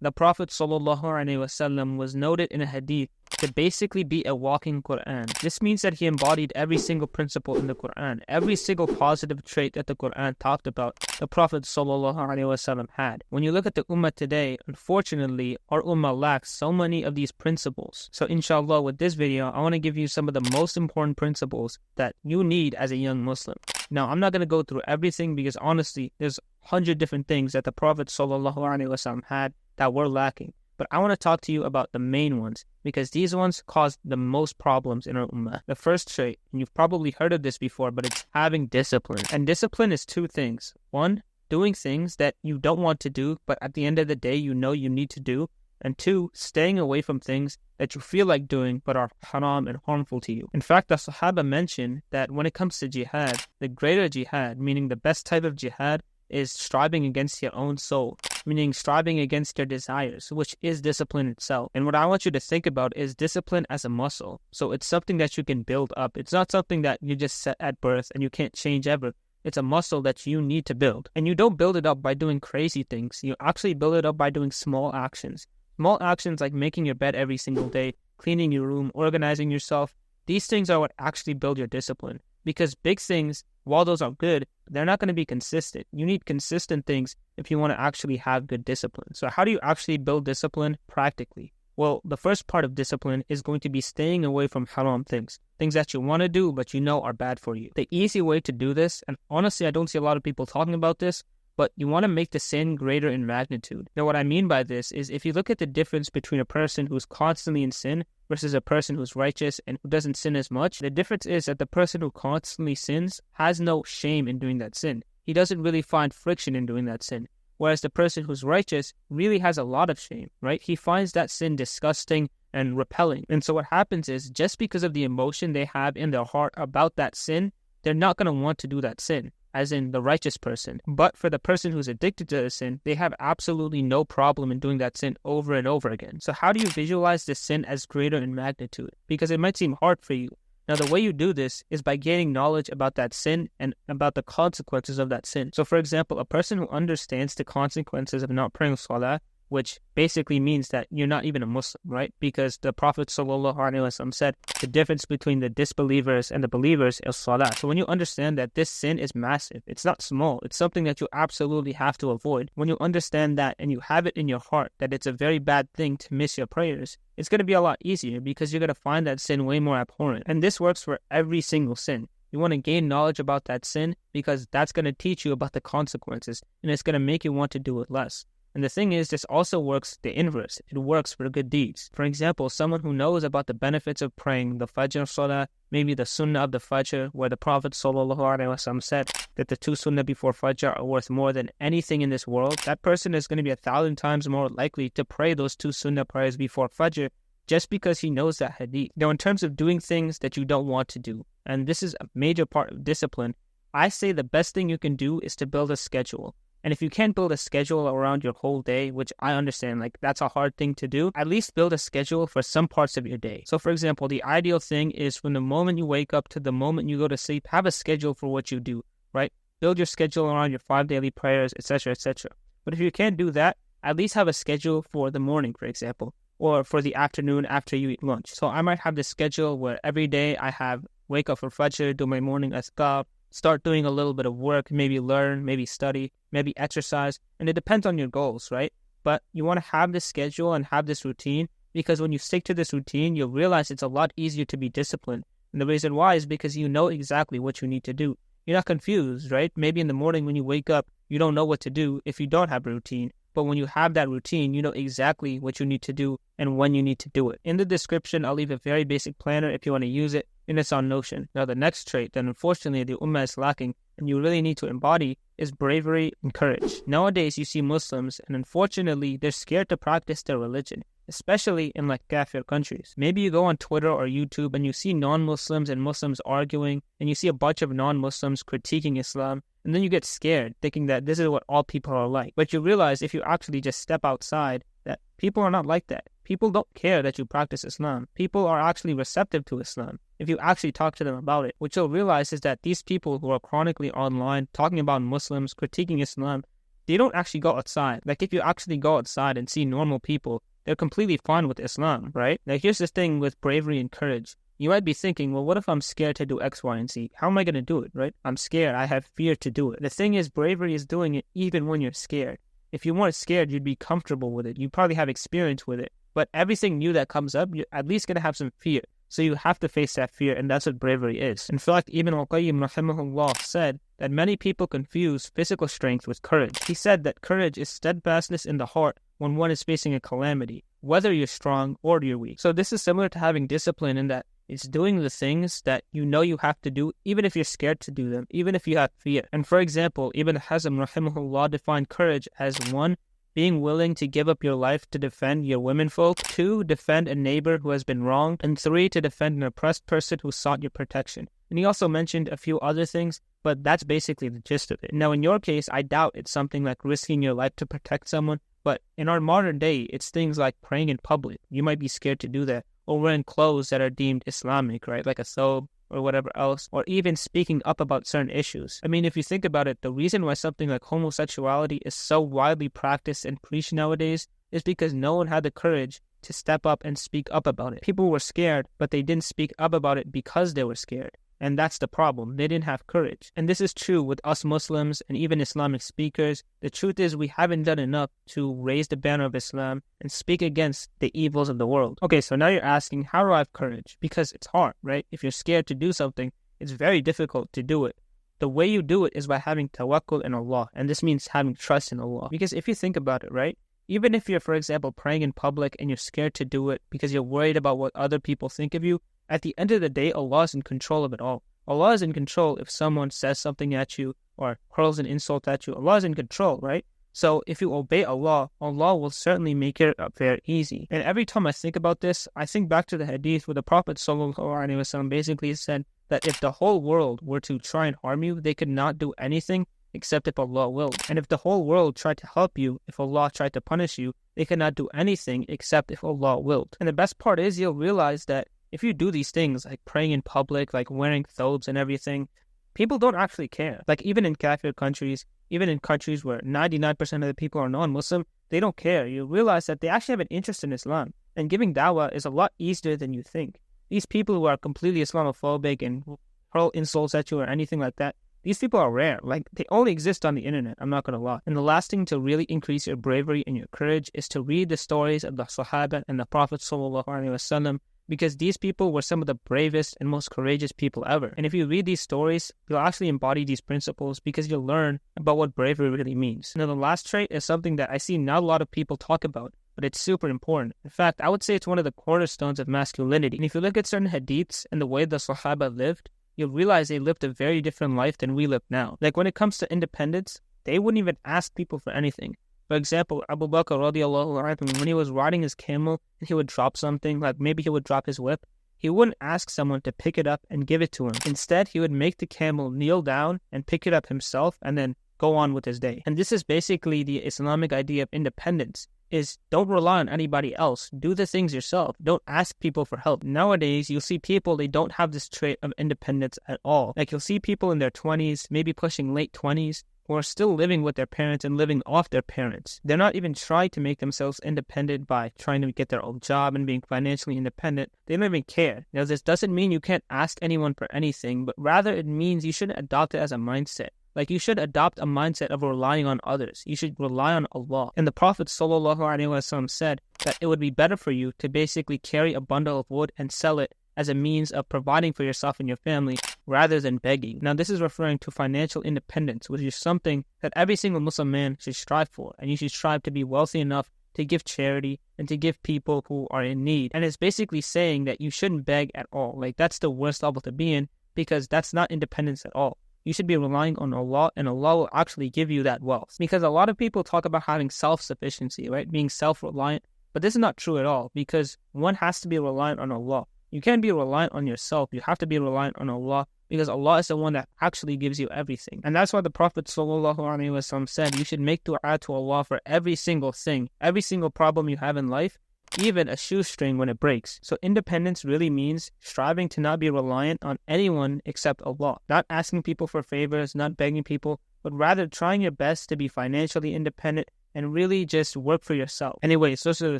The Prophet ﷺ was noted in a hadith to basically be a walking Quran. This means that he embodied every single principle in the Quran. Every single positive trait that the Quran talked about, the Prophet ﷺ had. When you look at the Ummah today, unfortunately, our Ummah lacks so many of these principles. So inshallah, with this video, I want to give you some of the most important principles that you need as a young Muslim. Now, I'm not going to go through everything because honestly, there's 100 different things that the Prophet ﷺ had that were lacking. But I want to talk to you about the main ones because these ones cause the most problems in our ummah. The first trait, and you've probably heard of this before, but it's having discipline. And discipline is two things. One, doing things that you don't want to do, but at the end of the day, you know you need to do. And two, staying away from things that you feel like doing but are haram and harmful to you. In fact, the Sahaba mentioned that when it comes to jihad, the greater jihad, meaning the best type of jihad, is striving against your own soul, meaning striving against your desires, which is discipline itself. And what I want you to think about is discipline as a muscle. So it's something that you can build up. It's not something that you just set at birth and you can't change ever. It's a muscle that you need to build. And you don't build it up by doing crazy things. You actually build it up by doing small actions. Small actions like making your bed every single day, cleaning your room, organizing yourself. These things are what actually build your discipline. Because big things, while those are good, they're not going to be consistent. You need consistent things if you want to actually have good discipline. So how do you actually build discipline practically? Well, the first part of discipline is going to be staying away from haram things. Things that you want to do, but you know are bad for you. The easy way to do this, and honestly, I don't see a lot of people talking about this, but you want to make the sin greater in magnitude. Now, what I mean by this is if you look at the difference between a person who's constantly in sin versus a person who's righteous and who doesn't sin as much, the difference is that the person who constantly sins has no shame in doing that sin. He doesn't really find friction in doing that sin. Whereas the person who's righteous really has a lot of shame, right? He finds that sin disgusting and repelling. And so what happens is just because of the emotion they have in their heart about that sin, they're not going to want to do that sin, as in the righteous person. But for the person who's addicted to the sin, they have absolutely no problem in doing that sin over and over again. So how do you visualize this sin as greater in magnitude? Because it might seem hard for you. Now, the way you do this is by gaining knowledge about that sin and about the consequences of that sin. So, for example, a person who understands the consequences of not praying salah, which basically means that you're not even a Muslim, right? Because the Prophet ﷺ said the difference between the disbelievers and the believers is salah. So when you understand that this sin is massive, it's not small, it's something that you absolutely have to avoid. When you understand that and you have it in your heart that it's a very bad thing to miss your prayers, it's going to be a lot easier because you're going to find that sin way more abhorrent. And this works for every single sin. You want to gain knowledge about that sin because that's going to teach you about the consequences and it's going to make you want to do it less. And the thing is, this also works the inverse. It works for good deeds. For example, someone who knows about the benefits of praying the Fajr Salah, maybe the Sunnah of the Fajr, where the Prophet ﷺ said that the two Sunnah before Fajr are worth more than anything in this world, that person is going to be 1,000 times more likely to pray those two Sunnah prayers before Fajr just because he knows that hadith. Now, in terms of doing things that you don't want to do, and this is a major part of discipline, I say the best thing you can do is to build a schedule. And if you can't build a schedule around your whole day, which I understand, like that's a hard thing to do, at least build a schedule for some parts of your day. So for example, the ideal thing is from the moment you wake up to the moment you go to sleep, have a schedule for what you do, right? Build your schedule around your 5 daily prayers, etc., etc. But if you can't do that, at least have a schedule for the morning, for example, or for the afternoon after you eat lunch. So I might have this schedule where every day I have wake up for Fajr, do my morning azkar, start doing a little bit of work, maybe learn, maybe study, maybe exercise. And it depends on your goals, right? But you want to have this schedule and have this routine because when you stick to this routine, you'll realize it's a lot easier to be disciplined. And the reason why is because you know exactly what you need to do. You're not confused, right? Maybe in the morning when you wake up, you don't know what to do if you don't have a routine. But when you have that routine, you know exactly what you need to do and when you need to do it. In the description, I'll leave a very basic planner if you want to use it, and it's on Notion. Now, the next trait that unfortunately the Ummah is lacking and you really need to embody is bravery and courage. Nowadays, you see Muslims, and unfortunately, they're scared to practice their religion, especially in like kafir countries. Maybe you go on Twitter or YouTube and you see non-Muslims and Muslims arguing, and you see a bunch of non-Muslims critiquing Islam, and then you get scared, thinking that this is what all people are like. But you realize if you actually just step outside, that people are not like that. People don't care that you practice Islam. People are actually receptive to Islam if you actually talk to them about it. What you'll realize is that these people who are chronically online talking about Muslims, critiquing Islam, they don't actually go outside. Like if you actually go outside and see normal people, they're completely fine with Islam, right? Now here's the thing with bravery and courage. You might be thinking, well, what if I'm scared to do X, Y, and Z? How am I going to do it, right? I'm scared. I have fear to do it. The thing is, bravery is doing it even when you're scared. If you weren't scared, you'd be comfortable with it. You'd probably have experience with it. But everything new that comes up, you're at least going to have some fear. So you have to face that fear, and that's what bravery is. In fact, Ibn al-Qayyim rahimahullah said that many people confuse physical strength with courage. He said that courage is steadfastness in the heart when one is facing a calamity, whether you're strong or you're weak. So this is similar to having discipline in that it's doing the things that you know you have to do, even if you're scared to do them, even if you have fear. And for example, Ibn Hazm rahimahullah defined courage as 1, being willing to give up your life to defend your womenfolk, 2, defend a neighbor who has been wronged, and 3, to defend an oppressed person who sought your protection. And he also mentioned a few other things, but that's basically the gist of it. Now in your case, I doubt it's something like risking your life to protect someone, but in our modern day, it's things like praying in public. You might be scared to do that, or wearing clothes that are deemed Islamic, right? Like a thobe or whatever else, or even speaking up about certain issues. I mean, if you think about it, the reason why something like homosexuality is so widely practiced and preached nowadays is because no one had the courage to step up and speak up about it. People were scared, but they didn't speak up about it because they were scared. And that's the problem. They didn't have courage. And this is true with us Muslims and even Islamic speakers. The truth is we haven't done enough to raise the banner of Islam and speak against the evils of the world. Okay, so now you're asking, how do I have courage? Because it's hard, right? If you're scared to do something, it's very difficult to do it. The way you do it is by having tawakkul in Allah. And this means having trust in Allah. Because if you think about it, right? Even if you're, for example, praying in public and you're scared to do it because you're worried about what other people think of you, at the end of the day, Allah is in control of it all. Allah is in control if someone says something at you or hurls an insult at you. Allah is in control, right? So if you obey Allah, Allah will certainly make it very easy. And every time I think about this, I think back to the hadith where the Prophet ﷺ basically said that if the whole world were to try and harm you, they could not do anything except if Allah willed. And if the whole world tried to help you, if Allah tried to punish you, they could not do anything except if Allah willed. And the best part is you'll realize that if you do these things, like praying in public, like wearing thobes and everything, people don't actually care. Like even in kafir countries, even in countries where 99% of the people are non-Muslim, they don't care. You realize that they actually have an interest in Islam. And giving dawah is a lot easier than you think. These people who are completely Islamophobic and hurl insults at you or anything like that, these people are rare. Like, they only exist on the internet, I'm not going to lie. And the last thing to really increase your bravery and your courage is to read the stories of the Sahaba and the Prophet ﷺ, because these people were some of the bravest and most courageous people ever. And if you read these stories, you'll actually embody these principles because you'll learn about what bravery really means. Now, the last trait is something that I see not a lot of people talk about, but it's super important. In fact, I would say it's one of the cornerstones of masculinity. And if you look at certain hadiths and the way the Sahaba lived, you'll realize they lived a very different life than we live now. Like when it comes to independence, they wouldn't even ask people for anything. For example, Abu Bakr radiallahu anhu, when he was riding his camel and he would drop something, like maybe he would drop his whip, he wouldn't ask someone to pick it up and give it to him. Instead, he would make the camel kneel down and pick it up himself and then go on with his day. And this is basically the Islamic idea of independence, is don't rely on anybody else. Do the things yourself. Don't ask people for help. Nowadays, you'll see people, they don't have this trait of independence at all. Like you'll see people in their 20s, maybe pushing late 20s, who are still living with their parents and living off their parents. They're not even trying to make themselves independent by trying to get their own job and being financially independent. They don't even care. Now, this doesn't mean you can't ask anyone for anything, but rather it means you shouldn't adopt it as a mindset. Like you should adopt a mindset of relying on others. You should rely on Allah. And the Prophet ﷺ said that it would be better for you to basically carry a bundle of wood and sell it as a means of providing for yourself and your family rather than begging. Now, this is referring to financial independence, which is something that every single Muslim man should strive for. And you should strive to be wealthy enough to give charity and to give people who are in need. And it's basically saying that you shouldn't beg at all. Like, that's the worst level to be in, because that's not independence at all. You should be relying on Allah, and Allah will actually give you that wealth. Because a lot of people talk about having self-sufficiency, right? Being self-reliant. But this is not true at all, because one has to be reliant on Allah. You can't be reliant on yourself. You have to be reliant on Allah, because Allah is the one that actually gives you everything. And that's why the Prophet ﷺ said you should make dua to Allah for every single thing, every single problem you have in life, even a shoestring when it breaks. So independence really means striving to not be reliant on anyone except Allah. Not asking people for favors, not begging people, but rather trying your best to be financially independent and really just work for yourself. Anyways, those are the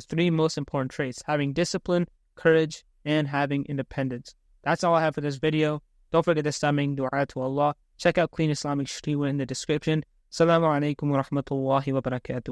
3 most important traits: having discipline, courage, and having independence. That's all I have for this video. Don't forget to staming dua to Allah. Check out Clean Islamic Streetwear in the description. Assalamu alaikum wa rahmatullahi wa barakatuh.